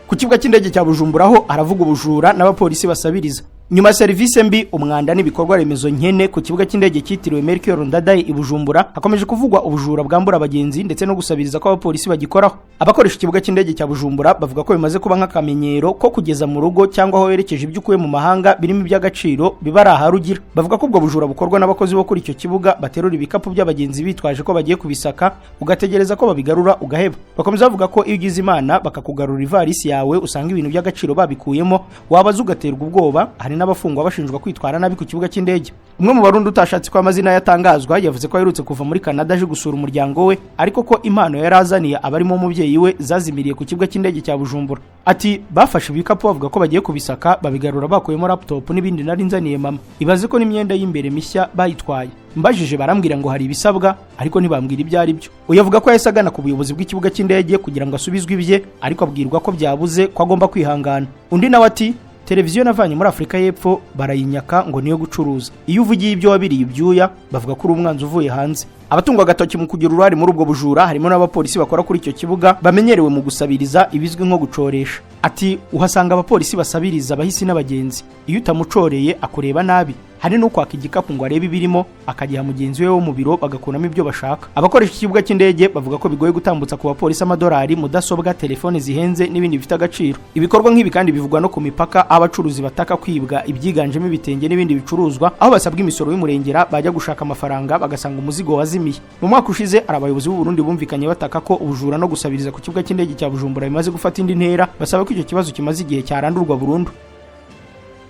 Ku kibuga cy'indege cya Bujumbura ho aravuga ubujura n'abapolisi basabiriza. Nyuma ya serivisi mbi, umwanda n'ibikorwa remezo nkene ku kibuga cy'indege cyitiriwe Melchior Ndadaye i Bujumbura, hakomeje kuvugwa ubujura bwambura abagenzi ndetse no gusabiriza ko abapolisi bagikoraho. Abakoresha ikibuga cy'indege cya Bujumbura bavuga ko bimaze kuba nk'akamenyero ko kugeza mu rugo cyangwa aho werekeje ibyo ukuye mu mahanga birimo iby'agaciro bibari aharugira. Bavuga ko ubwo bujura bukorwa n'abakozi bo kuri icyo kibuga baterura ibikapu by'abagenzi bitwaje ko bagiye kubisaka, ugategereza ko babigarura ugaheba. Bakomeza bavuga ko iyo ugize Imana bakakugarura ivarisi yawe usanga ibintu by'agaciro babikuyemo, wabaza ugaterwa ubwoba. Hari n'abafungwa bashinjwa kwitwara nabi ku kibuga cy'indege. Umwe mu Barundi utashatse ko amazina yatangazwa yavuze ko aherutse kuva muri Canada aje gusura umuryango we, ariko ko impano yarazaniye abarimo umubyeyi we zazimiriye ku kibuga cy'indege cya Bujumbura. Ati bafashe ibikapu bavuga ko bagiye kubisaka, babigarura bakuyemo laptop n'ibindi nari nzaniye mama. Ibaze ko n'imyenda y'imbere mishya bayitwaye. Mbajije barambwira ngo hari ibisabwa, ariko ntibambwira ibyo ari byo. Uyavuga ko yasagana ku buyobozi bw'ikibuga cy'indege kugira ngo asubizwe ibye, ariko abwirwa ko byabuze ko agomba kwihangana. Undi nawe ati televiziyo navanye muri Afrika y'Epfo barayinyaka ngo niyo gucuruza. Iyo uvugiye ibyo wabiriye ibyuya bavuga ko uri umwanzi uvuye hanze. Abatungwa agatoki mu kugira uruhare muri ubwo bujura harimo n'abapolisi bakora kuri icyo kibuga bamenyerewe mu gusabiriza ibizwi nko gucoresha. Ati uhasanga abapolisi basabiriza abahisi n'abagenzi, iyo utamucoreye akureba nabi. Hari no kwaka igikapu ngo arebe ibirimo akagiha mugenzi we wo mu biro bagakuramo ibyo bashaka. Abakoresha ikibuga cy'indege bavuga ko bigoye gutambutsa ku bapolisi amadolari, mudasobwa, telefone zihenze n'ibindi bifite agaciro. Ibikorwa nk'ibi kandi bivugwa no ku mipaka, abacuruzi bataka kwibwa ibyiganjemo ibitenge n'ibindi bicuruzwa, aho basabwa imisoro y'umurengera bajya gushaka amafaranga bagasanga umuzigo wazimiye. Mu mwaka ushize abayobozi b'u Burundi bumvikanye bataka ko ubujura no gusabiriza ku kibuga cy'indege cya Bujumbura bimaze gufata indi ntera, basaba ko icyo kibazo kimaze igihe cyarandurwa burundu.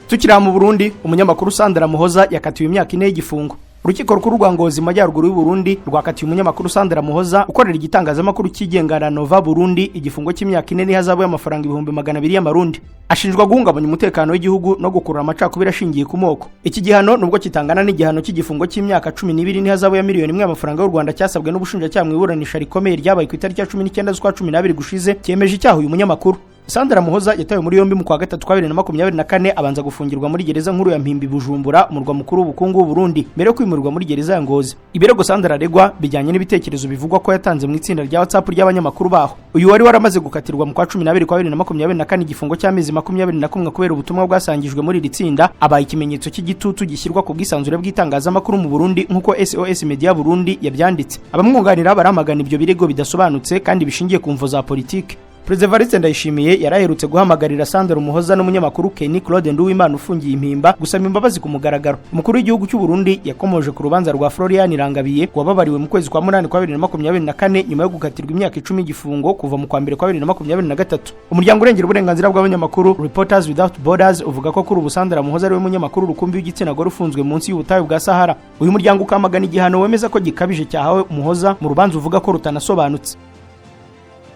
Tukira mu Burundi, umunyamakuru Sandra Muhoza yakatiwe imyaka 4 y'igifungo. Urukiko rukuru rwa Ngozi mu majyaruguru y'u Burundi rwakatiye umunyamakuru Sandra Muhoza ukorera igitangazamakuru cy'igengana Nova Burundi igifungo cy'imyaka 4 n'ihazabu y'amafaranga 200,000 y'amarundi. Ashinjwa guhungabanya umutekano w'igihugu no gukurura amacakubiri ashingiye ku moko. Iki gihano nubwo kitangana n'igihano cy'igifungo cy'imyaka 12 n'ihazabu ya miliyoni 1 y'amafaranga y'u Rwanda cyasabwe n'ubushinjacyaha mu iburanisha rikomeye ryabaye ku itariki ya 19 z'ukwa 12 gushize, cyemeje icyaha uyu munyamakuru. Sandra Muhoza yatawe muri yombi mu kwa gatatu kwa 2024 abanza gufungirwa muri gereza nkuru ya Mpimbi Bujumbura, umurwa mukuru w'ubukungu w'u Burundi, mbere yo kwimurirwa muri gereza ya Ngozi. Ibirego Sandra aregwa bijyanye n'ibitekerezo bivugwa ko yatanze mu itsinda rya WhatsApp ry'abanyamakuru baho. Uyu wari waramaze gukatirwa mu kwa 12 kwa 2024 igifungo cy'amezi 21 kubera ubutumwa bwasangijwe muri iri tsinda, abaye ikimenyetso cy'igitutu gishyirwa ku bwisanzure bw'itangazamakuru mu Burundi nk'uko SOS Media Burundi yabyanditse. Abamwunganira baramagana ibyo birego bidasobanutse kandi bishingiye ku mvo za politike. Perezida Evariste Ndayishimiye yaraherutse guhamagarira Sandra Muhoza n'umunyamakuru Kenny Claude Nduwimana ufungiye impimba gusaba imbabazi ku mugaragaro. Umukuru w'igihugu cy'u Burundi yakomoje ku rubanza rwa Florian Irangabiye wababariwe mu kwezi kwa 8 kwa 2024 nyuma yo gukatirwa imyaka 10 igifungo kuva mu kwa 2 kwa 2023. Umuryango urengera uburenganzira bw'abanyamakuru Reporters Without Borders uvuga ko kuri ubu Sandra Muhoza ari we munyamakuru rukumbi w'igitsina gore ufunzwe munsi y'ubutayu bwa Sahara. Uyu muryango ukamagana igihano wemeza ko gikabije cyahawe Muhoza mu rubanza uvuga ko rutanasobanutse.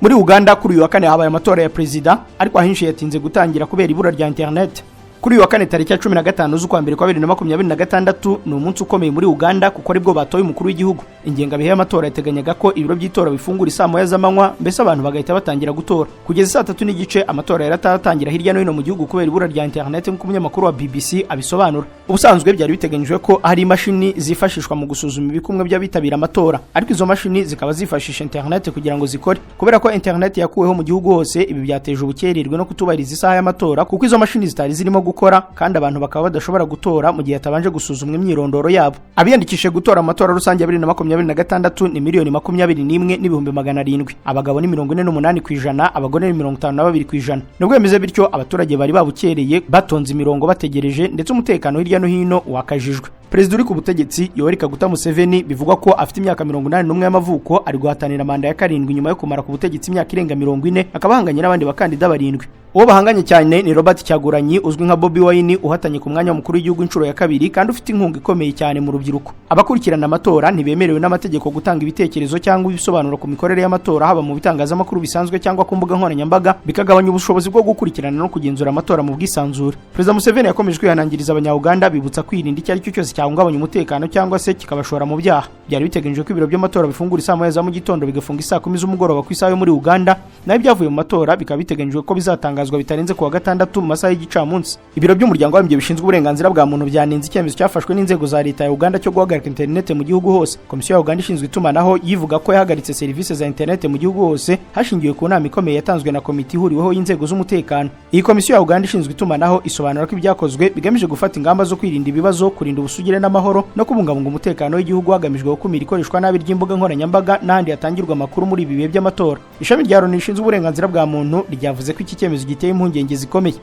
Muri Uganda kuri uyu wa kane habaye amatora ya perezida, ariko ahinshi yatinze gutangira kubera ibura rya internet. Kuri uyu wa kane tariki ya 15 z'ukwa 1 kwa 2026 ni umunsi ukomeye muri Uganda kuko aribwo batoye umukuru w'igihugu. Ingengabihe y'amatora yateganyaga ko ibiro by'itora bifungura saa 9 z'amanywa, mbese abantu bagahita batangira gutora. Kugeza saa 3 n'igice amatora yaratatangira hirya no hino mu gihugu kubera ibura rya internet nk'uko umunyamakuru wa BBC abisobanura. Ubusanzwe byari biteganyijwe ko hari imashini zifashishwa mu gusuzuma ibikumwe by'abitabira amatora, ariko izo mashini zikaba zifashisha internet kugira ngo zikore. Kubera ko internet yakuweho mu gihugu hose, ibi byateje ubukererwe no kutubahiriza isaha y'amatora kuko izo mashini zitari zirimo gukora kandi abantu bakaba badashobora gutora mu gihe atabanje gusuzumwa imyirondoro yabo. Abiyandikishije gutora amatora rusange ya 2026 ni miliyoni 21,700. Abagabo ni 48%, abagore ni 52%. Nubwo bimeze bityo abaturage bari babukereye batonze imirongo bategereje, ndetse umutekano hirya no hino wakajijwe. Perezida uri ku butegetsi Yoweri Kaguta Museveni bivugwa ko afite imyaka 81 y'amavuko, ari guhatanira manda ya 7 nyuma yo kumara ku butegetsi imyaka irenga 40, akaba ahanganye n'abandi bakandida 7. uwo bahanganye cyane ni Robert Kyagulanyi uzwi nka Bobi Wine uhatanye ku mwanya w'umukuru w'igihugu inshuro ya kabiri kandi ufite inkunga ikomeye cyane mu rubyiruko. Abakurikirana amatora ntibemerewe n'amategeko gutanga ibitekerezo cyangwa ibisobanuro ku mikorere y'amatora haba mu bitangazamakuru bisanzwe cyangwa ku mbuga nkoranyambaga, bikagabanya ubushobozi bwo gukurikirana no kugenzura amatora mu bwisanzure. Perezida Museveni yakomeje kwihanangiriza abanya-Uganda bibutsa kwirinda icyo ari cyo cyose cyahungabanya umutekano cyangwa se kikabashora mu byaha. Byari biteganyijwe ko ibiro by'amatora bifungura saa 9 za mu gitondo bigafunga saa 10 z'umugoroba ku isaha yo muri Uganda, nayo byavuye mu matora bikaba biteganyijwe ko bizatangazwa bitarenze ku wa gatandatu mu masaha y'igicamunsi. Ibiro by'umuryango w'abimbye bishinzwe uburenganzira bwa muntu byanenze icyemezo cyafashwe n'inzego za leta ya Uganda cyo guhagarika internet mu gihugu hose. Komisiyo ya Uganda ishinzwe itumanaho yivuga ko yahagaritse serivisi za internet mu gihugu hose hashingiwe ku nama ikomeye yatanzwe na komite ihuriweho y'inzego z'umutekano. Iyi komisiyo ya Uganda ishinzwe itumanaho isobanura ko ibyakozwe bigamije gufata ingamba zo kwirinda ibibazo, kurinda ubusugire n'amahoro no kubungabunga umutekano w'igihugu hagamijwe gukumira ikoreshwa nabi ry'imbuga nkoranyambaga n'ahandi hatangirwa amakuru muri ibi bihe by'amatora. Ishami rya Loni rishinzwe uburenganzira bwa muntu ryavuze ko iki cyemezo giteye impungenge zikomeye.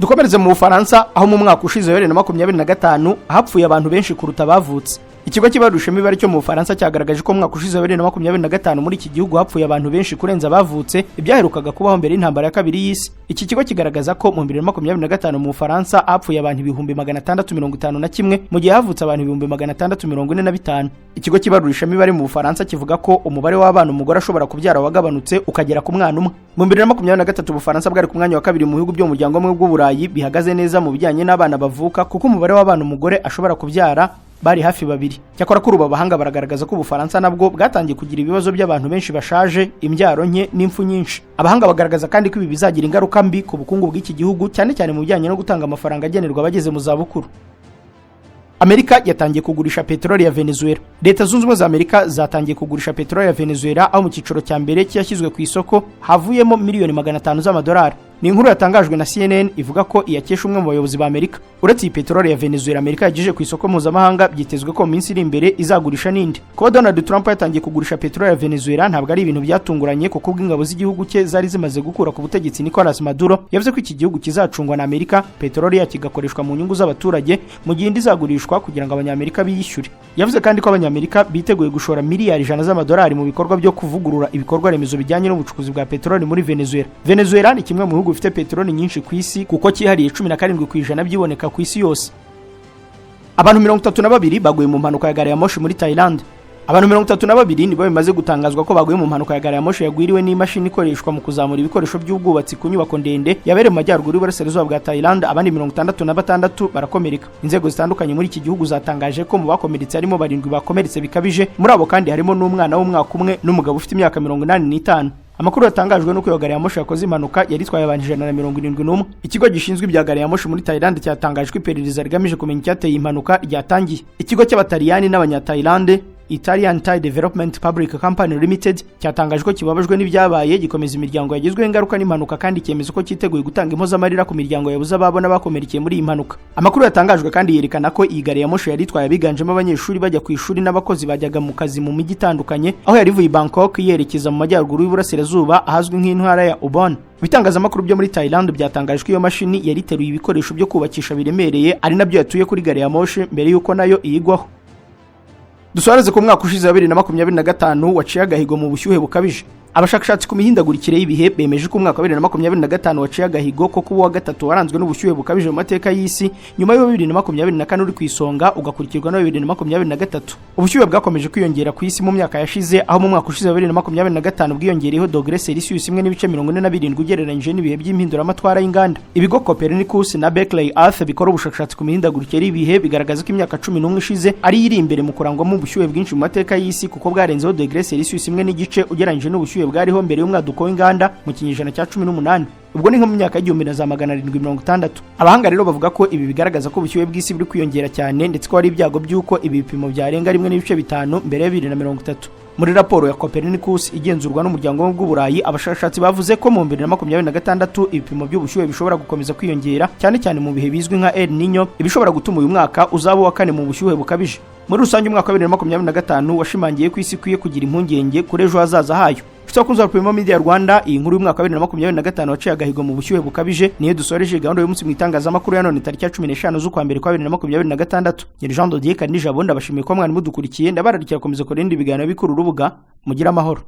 Dukomereze mu Bufaransa aho mu mwaka ushize 2025 hapfuye abantu benshi kuruta bavutse. Ikigo kibarusha imibare cyo mu Bufaransa cyagaragaje ko mu mwaka ushize 2025 muri iki gihugu hapfuye abantu benshi kurenza bavutse ibyaherukaga kubaho mbere y'intambara ya kabiri y'isi. Iki kigo kigaragaza ko mu 2025 mu Bufaransa hapfuye abantu 651 mu gihe havutse abantu 645. Ikigo kibarusha imibare mu Bufaransa kivuga ko umubare w'abana umugore ashobora kubyara wagabanutse ukagera ku mwana umwe. Mu 2023 Ubufaransa bwari ku mwanya wa kabiri mu bihugu byo mu muryango umwe bw'Uburayi bihagaze neza mu bijyanye n'abana bavuka kuko umubare w'abana umugore ashobora kubyara bari hafi babiri. Cyakora kuri ubu abahanga baragaragaza ko Ubufaransa nabwo bwatangiye kugira ibibazo by'abantu benshi bashaje, imbyaro nke n'impfu nyinshi. Abahanga bagaragaza kandi ko ibi bizagira ingaruka mbi ku bukungu bw'iki gihugu cyane cyane mu bijyanye no gutanga amafaranga agenerwa abageze mu za bukuru. Amerika yatangiye kugurisha peteroli ya Venezuela. Leta zunze ubumwe za Amerika zatangiye kugurisha peteroli ya Venezuela aho mu cyiciro cya mbere cyashyizwe ku isoko havuyemo miliyoni 500 z'amadolari. Ni inkuru yatangajwe na CNN ivuga ko iyakesha umwe mu bayobozi ba Amerika. Uretse peteroli ya Venezuela Amerika yagejeje ku isoko mpuzamahanga byitezwe ko mu minsi iri imbere izagurisha n'indi. Kuba Donald Trump yatangiye kugurisha peteroli ya Venezuela ntabwo ari ibintu byatunguranye kuko ubw'ingabo z'igihugu cye zari zimaze gukura ku butegetsi Nicolas Maduro yavuze ko iki gihugu kizacungwa na Amerika, peteroli yakigakoreshwa mu nyungu z'abaturage mu gihe indi izagurishwa kugira ngo abanyamerika biyishyure. Yavuze kandi ko abanyamerika biteguye gushora miliyari 100 z'amadolari mu bikorwa byo kuvugurura ibikorwa remezo bijyanye n'ubucukuzi bwa peteroli muri Venezuela. Venezuela ni kimwe mu bihugu bifite peteroli nyinshi ku isi kuko cyihariye 17% byiboneka ku isi yose. Abantu 32 baguye mu mpanuka ya gari ya moshi muri Thailand. Abantu 32 nibo bimaze gutangazwa ko baguye mu mpanuka ya gari ya moshi yagwiriwe n'imashini ikoreshwa mu kuzamura ibikoresho by'ubwubatsi ku nyubako ndende yabereye mu majyaruguru y'uburasirazuba bwa Thailand. Abandi 66 barakomereka. Inzego zitandukanye muri iki gihugu zatangaje ko mu bakomeretse harimo 7 bakomeretse bikabije, muri abo kandi harimo n'umwana w'umwaka umwe n'umugabo ufite imyaka 85. Amakuru yatangajwe nuko iyo gari ya moshi yakoze impanuka yari itwaye abantu 171. Ikigo gishinzwe ibya gari ya moshi muri Thailand cyatangaje ko iperereza rigamije kumenya icyateye impanuka ryatangiye. Ikigo cy'Abataliyani n'Abanya-Thailand Italian Thai Development Public Company Limited cyatangaje ko kibabajwe n'ibyabaye, gikomeza imiryango yagizweho ingaruka n'impanuka kandi cyemeza ko cyiteguye gutanga impozamarira ku miryango yabuze ababona bakomerekeye muri iyi mpanuka. Amakuru yatangajwe kandi yerekana ko iyi gari ya moshi yari itwaye abiganjemo abanyeshuri bajya ku ishuri n'abakozi bajyaga mu kazi mu mijyi itandukanye, aho yari ivuye Bangkok yerekeza mu majyaruguru y'uburasirazuba ahazwi nk'intara ya Ubon. Ibitangazamakuru byo muri Thailand byatangaje ko iyo mashini yari iteruye ibikoresho byo kubakisha biremereye ari nabyo yatuye kuri gari ya moshi mbere y'uko nayo iyigwaho. Dusobaneze ku mwaka ushize 2025 waciye agahigo mu bushyuhe bukabije. Abashakashatsi ku mihindagurikire y'ibihe bemeje ko umwaka wa 2025 waciye agahigo ko kuba wa gatatu waranzwe n'ubushyuhe bukabije mu mateka y'isi nyuma yo 2024 uri ku isonga ugakurikirwa na 2023. Ubushyuhe bwakomeje kwiyongera ku isi mu myaka yashize aho mu mwaka ushize 2025 bwiyongereyeho dogere Celsius 1.47 ugereranyije n'ibihe by'impinduramatwara y'inganda. Ibigo Copernicus na Berkeley Earth bikora ubushakashatsi ku mihindagurikire y'ibihe bigaragaza ko imyaka 11 ishize ari iri imbere mu kurangwamo ubushyuhe bwinshi mu mateka y'isi kuko bwarenzeho dogere Celsius 1.5 ugereranyije n'ubushyuhe bwariho mbere y'umwaduko w'inganda mu kinyejana cya 18. Ubwo ni nko mu myaka y'igihumbi na za 760. Abahanga rero bavuga ko ibi bigaragaza ko ubushyuhe bw'isi buri kwiyongera cyane ndetse ko hari ibyago by'uko ibi bipimo byarenga 1.5 mbere ya 2030. Muri raporo ya Copernicus igenzurwa n'umuryango w'Uburayi, abashakashatsi bavuze ko mu 2026 ibipimo by'ubushyuhe bishobora gukomeza kwiyongera cyane cyane mu bihe bizwi nka El Niño, ibishobora gutuma uyu mwaka uzaba wa kane mu bushyuhe bukabije. Muri rusange umwaka wa 2025 washimangiye ku isi kwiye kugira impungenge kuri ejo hazaza hayo. Tutakunza Primo Media Rwanda, iyi nkuru y'umwaka wa 2025 waciye agahigo mu bushyuhe bukabije niyo dusoreje gahunda y'umunsi mu itangazamakuru ya none tariki ya 15 z'ukwa mbere kwa 2026. Nyiri Jean Dodier Kanijabo ndabashimiye ko mwari mudukurikiye, ndabararikira komeza kurinda ibiganiro bikuru urubuga mugira amahoro.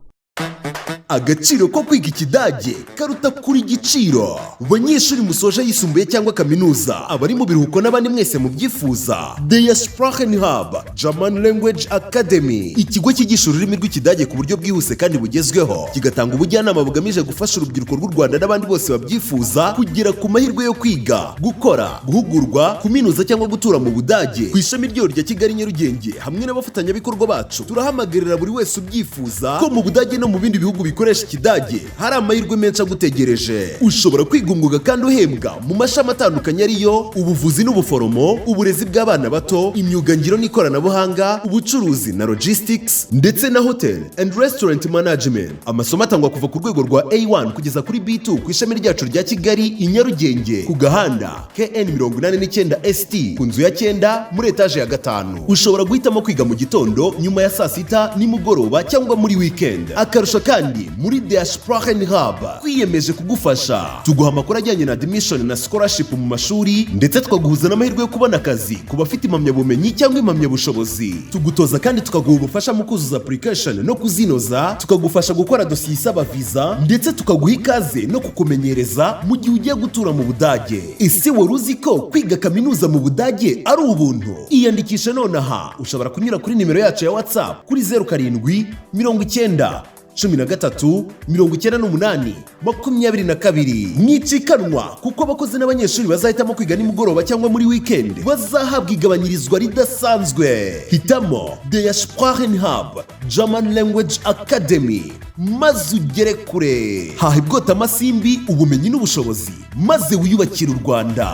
agaciro ko kwiga ikidage karuta kuri giciro. Banyeshuri musoje yisumbuye cyangwa kaminuza, abari mu biruhuko n'abandi mwese mubyifuza, Der Sprachenhub German Language Academy, ikigo cyigisha ururimi rw'ikidage ku buryo bwihuse kandi bugezweho, kigatanga ubujyanama bugamije gufasha urubyiruko rw'u Rwanda n'abandi bose babyifuza kugera ku mahirwe yo kwiga, gukora, guhugurwa, kuminuza cyangwa gutura mu Budage. Ku ishami ryo rya Kigali Nyarugenge hamwe n'abafatanyabikorwa bacu, turahamagarira buri wese ubyifuza ko mu Budage no mu bindi bihugu bikoresha ikidage hari amahirwe menshi agutegereje. Ushobora kwiga umwuga kandi uhembwa mu mashami atandukanye ariyo ubuvuzi n'ubuforomo, uburezi bw'abana bato, imyuga ngiro n'ikoranabuhanga, ubucuruzi na logistics, ndetse na hotel and restaurant management. Amasomo atangwa kuva ku rwego rwa A1 kugeza kuri B2 ku ishami ryacu rya Kigali i Nyarugenge ku gahanda KN 89 ST ku nzu ya 9 muri etaje ya 5. Ushobora guhitamo kwiga mu gitondo, nyuma ya saa sita, nimugoroba cyangwa muri weekend. Akarusho kandi muri Der Sprachenhub twiyemeje kugufasha, tuguha amakuru ajyanye na admission na scholarship mu mashuri, ndetse tukaguhuza n'amahirwe yo kubona akazi ku bafite impamyabumenyi cyangwa impamyabushobozi. Tugutoza kandi tukaguha ubufasha mu kuzuza application no kuzinoza, tukagufasha gukora dosiye isaba visa, ndetse tukaguha ikaze no kukumenyereza mu gihe ugiye gutura mu Budage. Ese wari uzi ko kwiga kaminuza mu Budage ari ubuntu? Iyandikisha nonaha. Ushobora kunyura kuri nimero yacu ya WhatsApp kuri 07 90 13 98 22. Mwicikanwa kuko abakozi n'abanyeshuri bazahitamo kwiga nimugoroba cyangwa muri weekend bazahabwa igabanyirizwa ridasanzwe. Hitamo Der Sprachenhub German Language Academy maze ugere kure. Haha ibwota amasimbi, ubumenyi n'ubushobozi, maze wiyubakire u Rwanda.